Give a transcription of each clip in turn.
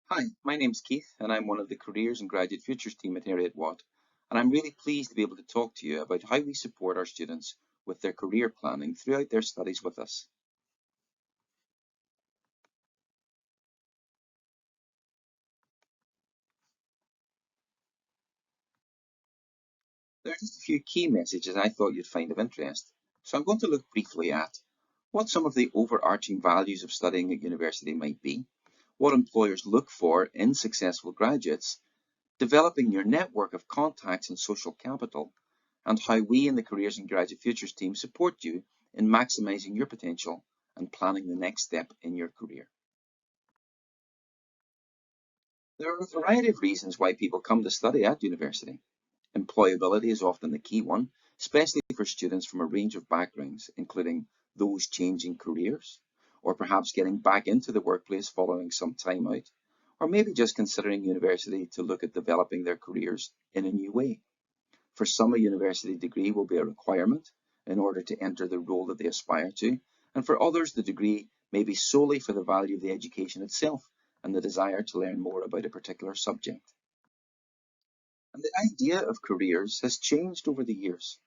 Hi, my name's Keith, and I'm one of the Careers and Graduate Futures team at Heriot-Watt, and I'm really pleased to be able to talk to you about how we support our students with their career planning throughout their studies with us. There are just a few key messages I thought you'd find of interest, so I'm going to look briefly at what some of the overarching values of studying at university might be, what employers look for in successful graduates, developing your network of contacts and social capital, and how we in the Careers and Graduate Futures team support you in maximising your potential and planning the next step in your career. There are a variety of reasons why people come to study at university. Employability is often the key one, especially for students from a range of backgrounds, including those changing careers, or perhaps getting back into the workplace following some time out, or maybe just considering university to look at developing their careers in a new way. For some, a university degree will be a requirement in order to enter the role that they aspire to, and for others, the degree may be solely for the value of the education itself and the desire to learn more about a particular subject. And the idea of careers has changed over the years.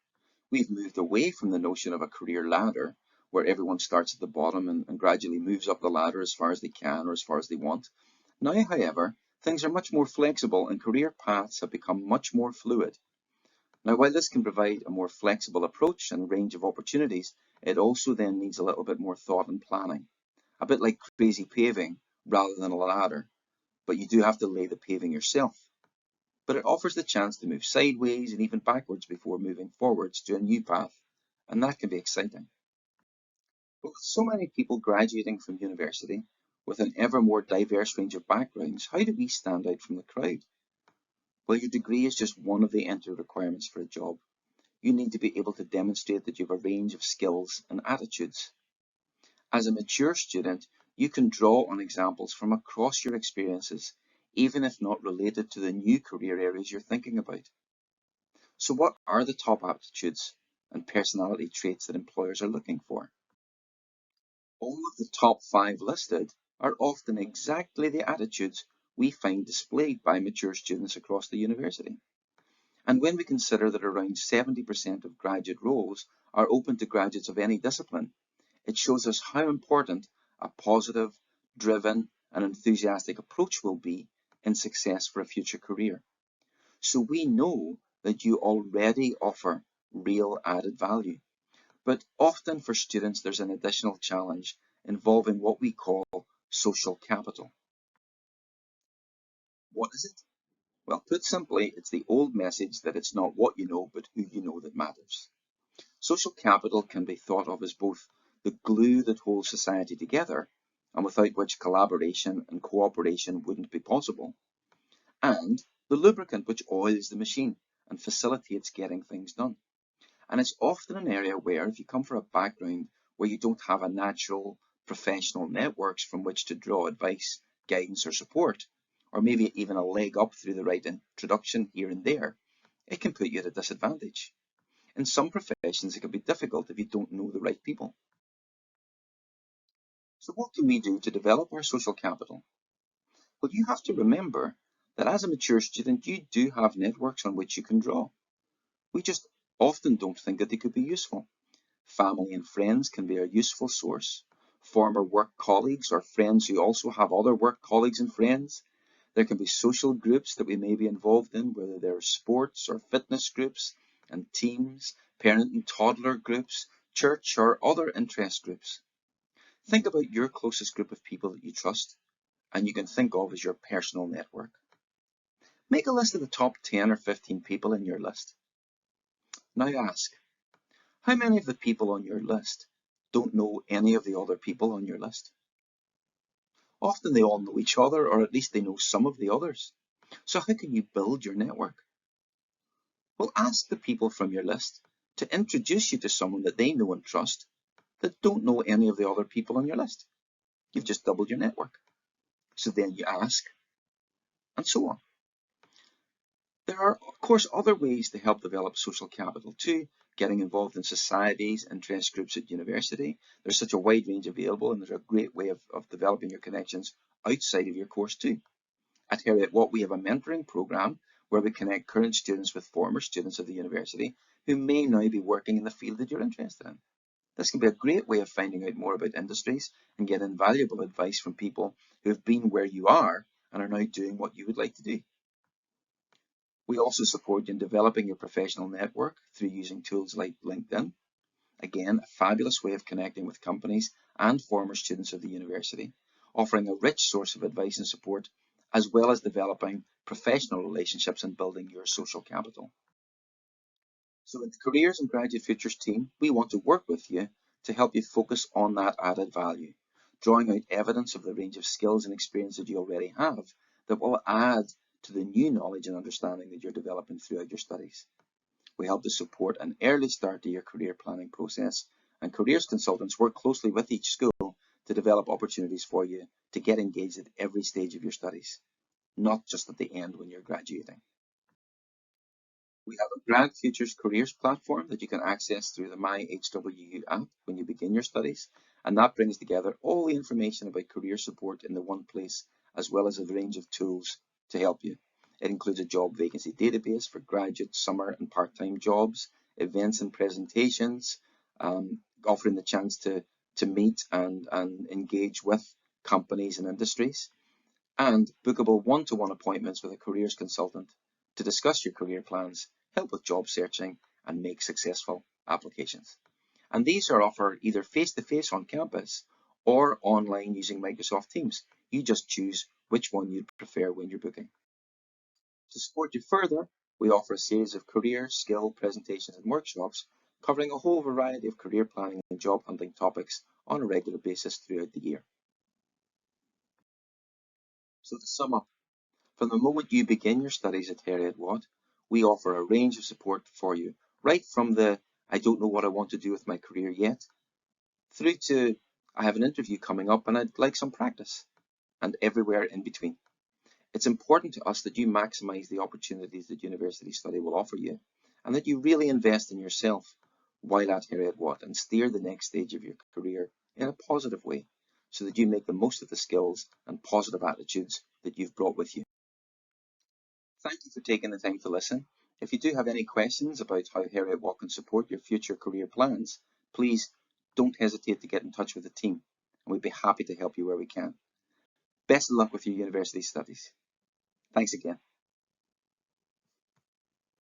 We've moved away from the notion of a career ladder, where everyone starts at the bottom and gradually moves up the ladder as far as they can or as far as they want. Now, however, things are much more flexible and career paths have become much more fluid. Now, while this can provide a more flexible approach and range of opportunities, it also then needs a little bit more thought and planning. A bit like crazy paving rather than a ladder, but you do have to lay the paving yourself. But it offers the chance to move sideways and even backwards before moving forwards to a new path, and that can be exciting. But with so many people graduating from university with an ever more diverse range of backgrounds, how do we stand out from the crowd? Well, your degree is just one of the entry requirements for a job. You need to be able to demonstrate that you have a range of skills and attitudes. As a mature student, you can draw on examples from across your experiences, even if not related to the new career areas you're thinking about. So what are the top aptitudes and personality traits that employers are looking for? All of the top 5 listed are often exactly the attitudes we find displayed by mature students across the university. And when we consider that around 70% of graduate roles are open to graduates of any discipline, it shows us how important a positive, driven, and enthusiastic approach will be in success for a future career. So we know that you already offer real added value. But often for students, there's an additional challenge involving what we call social capital. What is it? Well, put simply, it's the old message that it's not what you know, but who you know that matters. Social capital can be thought of as both the glue that holds society together, and without which collaboration and cooperation wouldn't be possible, and the lubricant which oils the machine and facilitates getting things done. And it's often an area where, if you come from a background where you don't have a natural professional networks from which to draw advice, guidance, or support, or maybe even a leg up through the right introduction here and there, it can put you at a disadvantage. In some professions, it can be difficult if you don't know the right people. So what can we do to develop our social capital? Well, you have to remember that as a mature student, you do have networks on which you can draw. We just often don't think that they could be useful. Family and friends can be a useful source. Former work colleagues or friends who also have other work colleagues and friends. There can be social groups that we may be involved in, whether they're sports or fitness groups and teams, parent and toddler groups, church or other interest groups. Think about your closest group of people that you trust and you can think of as your personal network. Make a list of the top 10 or 15 people in your list. Now ask, how many of the people on your list don't know any of the other people on your list? Often they all know each other, or at least they know some of the others. So how can you build your network? Well, ask the people from your list to introduce you to someone that they know and trust that don't know any of the other people on your list. You've just doubled your network. So then you ask, and so on. There are, of course, other ways to help develop social capital too. Getting involved in societies, interest groups at university. There's such a wide range available, and there's a great way of developing your connections outside of your course too. At Heriot-Watt, we have a mentoring program where we connect current students with former students of the university who may now be working in the field that you're interested in. This can be a great way of finding out more about industries and getting valuable advice from people who have been where you are and are now doing what you would like to do. We also support you in developing your professional network through using tools like LinkedIn. Again, a fabulous way of connecting with companies and former students of the university, offering a rich source of advice and support, as well as developing professional relationships and building your social capital. So with the Careers and Graduate Futures team, we want to work with you to help you focus on that added value, drawing out evidence of the range of skills and experience that you already have that will add to the new knowledge and understanding that you're developing throughout your studies. We help to support an early start to your career planning process, and careers consultants work closely with each school to develop opportunities for you to get engaged at every stage of your studies, not just at the end when you're graduating. We have a Grad Futures Careers platform that you can access through the My HWU app when you begin your studies, and that brings together all the information about career support in the one place, as well as a range of tools to help you. It includes a job vacancy database for graduate, summer and part-time jobs, events and presentations, offering the chance to meet and engage with companies and industries, and bookable one-to-one appointments with a careers consultant to discuss your career plans, help with job searching, and make successful applications. And these are offered either face-to-face on campus or online using Microsoft Teams. You just choose which one you'd prefer when you're booking. To support you further, we offer a series of career, skill, presentations and workshops covering a whole variety of career planning and job hunting topics on a regular basis throughout the year. So to sum up, from the moment you begin your studies at Heriot-Watt, we offer a range of support for you, right from the I don't know what I want to do with my career yet, through to I have an interview coming up and I'd like some practice, and everywhere in between. It's important to us that you maximize the opportunities that university study will offer you, and that you really invest in yourself while at Heriot-Watt and steer the next stage of your career in a positive way, so that you make the most of the skills and positive attitudes that you've brought with you. Thank you for taking the time to listen. If you do have any questions about how Heriot-Watt can support your future career plans, please don't hesitate to get in touch with the team, and we'd be happy to help you where we can. Best of luck with your university studies. Thanks again.